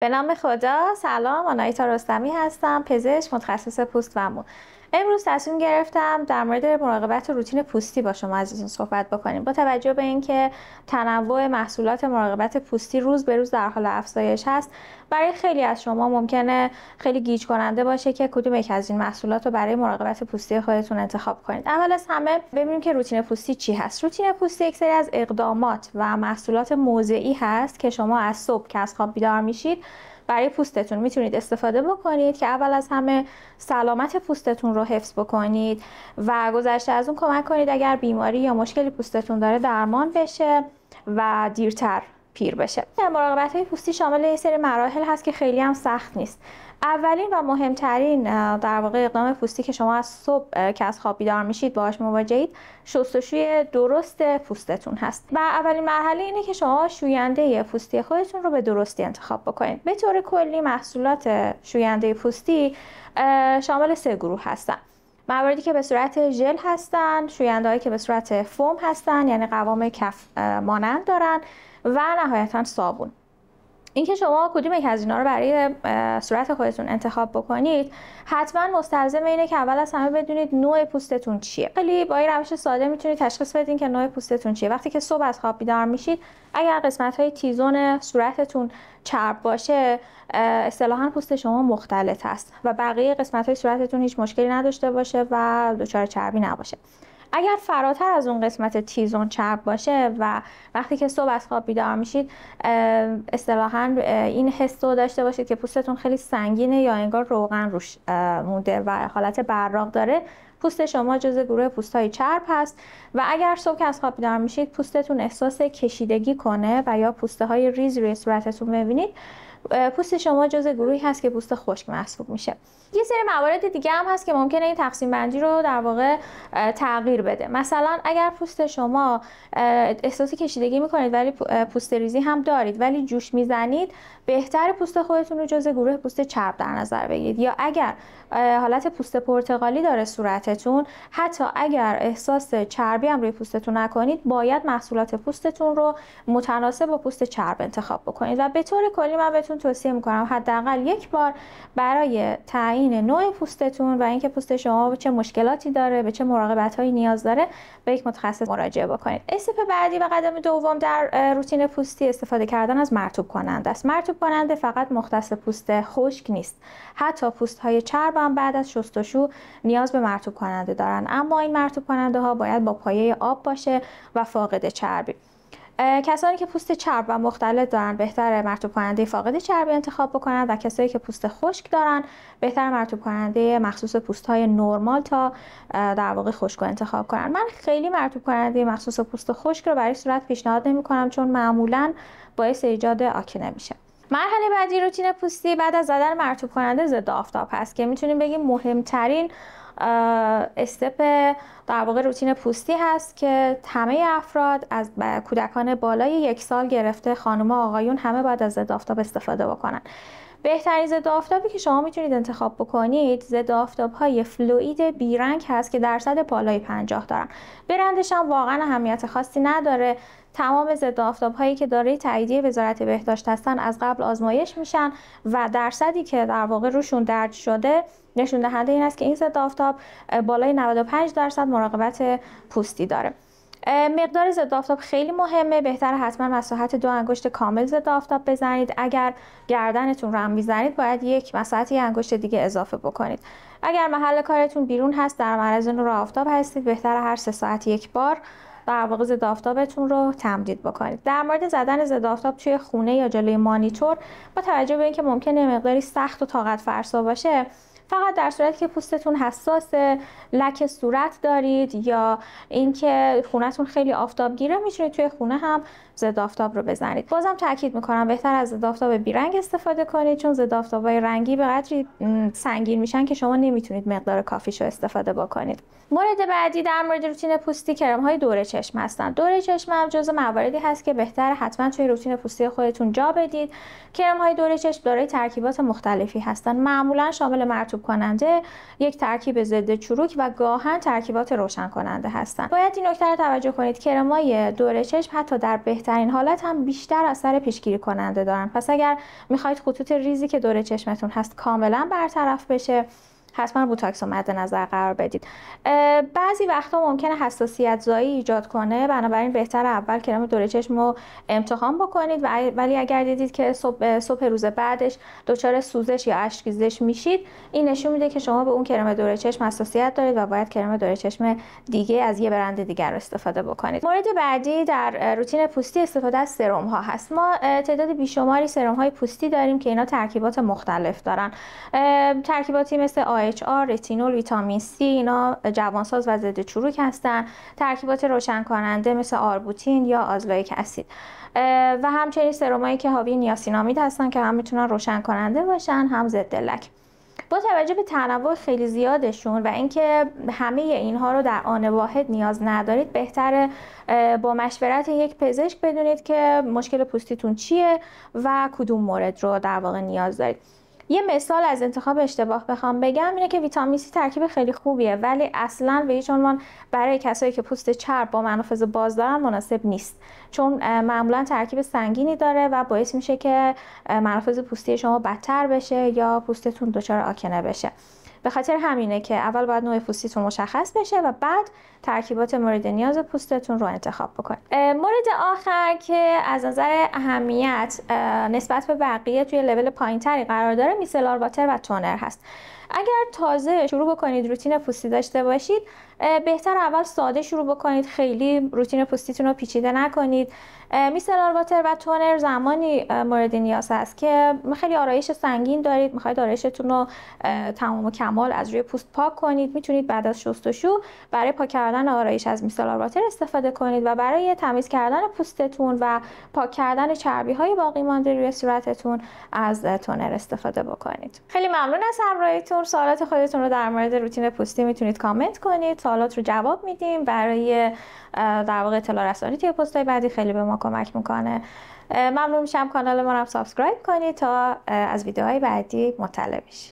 به نام خدا. سلام، آناهیتا رستمی هستم، پزشک متخصص پوست و مو. امروز تصمیم گرفتم در مورد مراقبت روتین پوستی با شما عزیزان صحبت بکنیم. با توجه به اینکه تنوع محصولات مراقبت پوستی روز به روز در حال افزایش هست، برای خیلی از شما ممکنه خیلی گیج کننده باشه که کدوم یک از این محصولات رو برای مراقبت پوستی خودتون انتخاب کنید. اول از همه ببینیم که روتین پوستی چی هست. روتین پوستی یک سری از اقدامات و محصولات موضعی هست که شما از صبح که از خواب بیدار میشید برای پوستتون میتونید استفاده بکنید که اول از همه سلامت پوستتون رو حفظ بکنید و گذشته از اون کمک کنید اگر بیماری یا مشکلی پوستتون داره درمان بشه و دیرتر پیر بشه. مراقبت های پوستی شامل یه سری مراحل هست که خیلی هم سخت نیست. اولین و مهمترین در واقع اقدام پوستی که شما از صبح که از خواب بیدار میشید باهاش مواجهید، شستشوی درست پوستتون هست. و اولین مرحله اینه که شما شوینده پوستی خودتون رو به درستی انتخاب بکنید. به طور کلی محصولات شوینده پوستی شامل 3 گروه هستن. مواردی که به صورت ژل هستن، شوینده‌هایی که به صورت فوم هستن یعنی قوام کف مانند دارن و نهایتاً صابون. اینکه شما کدوم یک از اینا رو برای صورت خودتون انتخاب بکنید حتما مستلزم اینه که اول از همه بدونید نوع پوستتون چیه. خیلی با این روش ساده میتونید تشخیص بدین که نوع پوستتون چیه. وقتی که صبح از خواب بیدار میشید، اگر قسمت‌های تیزون صورتتون چرب باشه، اصطلاحاً پوست شما مختلط است و بقیه قسمت‌های صورتتون هیچ مشکلی نداشته باشه و دچار چربی نباشه. اگر فراتر از اون قسمت تیزون چرب باشه و وقتی که صبح از خواب بیدار میشید اصطلاحاً این حس رو داشته باشید که پوستتون خیلی سنگینه یا انگار روغن روش مونده و حالت براق داره، پوست شما جزو گروه پوست‌های چرب هست. و اگر صبح که از خواب بیدار میشید پوستتون احساس کشیدگی کنه و یا پوسته‌های ریز روی صورتتون ببینید، پوست شما جزء گروهی هست که پوست خشک محسوب میشه. یه سری موارد دیگه هم هست که ممکنه این تقسیم بندی رو در واقع تغییر بده. مثلا اگر پوست شما احساس کشیدگی میکنید ولی پوست ریزی هم دارید ولی جوش میزنید، بهتر پوست خودتون رو جزء گروه پوست چرب در نظر بگیرید. یا اگر حالت پوست پرتقالی داره صورتتون، حتی اگر احساس چربی هم روی پوستتون نکنید، باید محصولات پوستتون رو متناسب با پوست چرب انتخاب بکنید. و به طور کلی من بهتون توصیه میکنم حداقل یک بار برای تعیین نوع پوستتون و اینکه پوست شما چه مشکلاتی داره، به چه مراقبت‌هایی نیاز داره، به یک متخصص مراجعه بکنید. استپ بعدی و قدم دوم در روتین پوستی استفاده کردن از مرطوب کننده است. مرطوب کننده فقط مختص پوست خشک نیست. حتی پوست‌های چرب هم بعد از شستشو نیاز به مرطوب کننده دارن، اما این مرطوب کننده ها باید با پایه آب باشه و فاقد چربی. کسانی که پوست چرب و مختلط دارن بهتر مرطوب کننده فاقد چربی انتخاب بکنن و کسایی که پوست خشک دارن بهتر مرطوب کننده مخصوص پوست‌های نرمال تا در واقع خشک رو انتخاب کنن. من خیلی مرطوب کننده مخصوص پوست خشک رو برای صورت پیشنهاد نمی‌کنم چون معمولاً باعث ایجاد آکنه میشه. مرحله بعدی روتین پوستی بعد از زدن مرطوب کننده ضد آفتاب هست که میتونیم بگیم مهمترین استپ در واقع روتین پوستی هست که همه افراد از کودکان بالای 1 سال گرفته خانم و آقایون همه باید از ضد آفتاب استفاده بکنن. بهترین ضد آفتابی که شما میتونید انتخاب بکنید ضد آفتاب‌های فلوئید بیرنگ هست که درصد بالای 50 دارن. برندش هم واقعا اهمیت خاصی نداره. تمام ضد آفتاب‌هایی که دارای تاییدیه وزارت بهداشت هستن از قبل آزمایش میشن و درصدی که در واقع روشون درج شده نشون دهنده این است که این ضد آفتاب بالای 95% مراقبت پوستی داره. مقدار ضد آفتاب خیلی مهمه. بهتره حتما مساحت 2 انگشت کامل ضد آفتاب بزنید. اگر گردنتون رو هم میزنید باید یک مساحت 1 انگشت دیگه اضافه بکنید. اگر محل کارتون بیرون هست، در معرض نور آفتاب هستید، بهتره هر 3 ساعت یک بار در واقع ضد آفتابتون رو تمدید بکنید. در مورد زدن ضد آفتاب توی خونه یا جلوی مانیتور، با توجه به اینکه ممکنه مقداری سخت و طاقت فرسا باشه، فقط در صورتی که پوستتون حساس، لک صورت دارید یا اینکه خونه‌تون خیلی آفتابگیره میتونید توی خونه هم ضد آفتاب رو بزنید. بازم تاکید میکنم بهتر از ضد آفتاب بیرنگ استفاده کنید چون ضد آفتاب‌های رنگی به قدری سنگین میشن که شما نمیتونید مقدار کافیشو استفاده بکنید. مورد بعدی در مورد روتین پوستی کرم‌های دور چشم هستن. دور چشم هم جزو مواردی هست که بهتره حتما توی روتین پوستی خودتون جا بدید. کرم‌های دور چشم دارای ترکیبات مختلفی هستن. معمولا شامل مرطوب کننده، یک ترکیب ضد چروک و گاهن ترکیبات روشن کننده هستن. باید این نکته رو توجه کنید کرم‌های دور چشم حتی در بهترین بهترین حالت هم بیشتر اثر پیشگیری کننده دارن. پس اگر میخواید خطوط ریزی که دور چشمتون هست کاملا برطرف بشه، حتما بوتاکس رو مد نظر قرار بدید. بعضی وقتا ممکنه حساسیت زایی ایجاد کنه، بنابراین بهتر اول کرم دور چشم رو امتحان بکنید، ولی اگر دیدید که صبح روز بعدش دچار سوزش یا اشک‌ریزش میشید، این نشون میده که شما به اون کرم دور چشم حساسیت دارید و باید کرم دور چشم دیگه از یه برند دیگر استفاده بکنید. مورد بعدی در روتین پوستی استفاده از سرم ها هست. ما تعداد بیشماری سرم های پوستی داریم که اینا ترکیبات مختلف دارن. ترکیباتی مثل AHA، رتینول، ویتامین C، اینا جوانساز و ضد چروک هستن. ترکیبات روشن کننده مثل آربوتین یا آزلایک اسید و همچنین سرمایی که حاوی نیاسینامید هستن که هم میتونن روشن کننده باشن هم ضد لک. با توجه به تنوع خیلی زیادشون و اینکه همه اینها رو در آن واحد نیاز ندارید، بهتره با مشورت یک پزشک بدونید که مشکل پوستیتون چیه و کدوم مورد رو در واقع نیاز دارید. یه مثال از انتخاب اشتباه بخوام بگم اینه که ویتامین C ترکیب خیلی خوبیه، ولی اصلا به هیچ عنوان برای کسایی که پوست چرب با منافذ باز دارن مناسب نیست، چون معمولا ترکیب سنگینی داره و باعث میشه که منافذ پوستی شما بدتر بشه یا پوستتون دچار آکنه بشه. به خاطر همینه که اول باید نوع پوستیتون مشخص بشه و بعد ترکیبات مورد نیاز پوستتون رو انتخاب بکنید. مورد آخر که از نظر اهمیت نسبت به بقیه توی لول پایینتری قرار داره میسلار واتر و تونر هست. اگر تازه شروع بکنید روتین پوستی داشته باشید، بهتر اول ساده شروع بکنید، خیلی روتین پوستیتون رو پیچیده نکنید. میسلار واتر و تونر زمانی مورد نیاز هست که خیلی آرایش سنگین دارید، میخواید آرایشتون رو تمام و کمال از روی پوست پاک کنید، میتونید بعد از شستشو برای پاک کردن آرایش از میسلار واتر استفاده کنید و برای تمیز کردن پوستتون و پاک کردن چربی های باقی مانده روی صورتتون از تونر استفاده بکنید. خیلی ممنون از همراهیتون. سوالات خودتون رو در مورد روتین پوستی میتونید کامنت کنید، سوالات رو جواب میدیم. برای در واقع اطلاع رسانی توی پست‌های بعدی خیلی به ما کمک میکنه. ممنون میشم کانال ما رو سابسکرایب کنید تا از ویدیوهای بعدی مطلع بشید.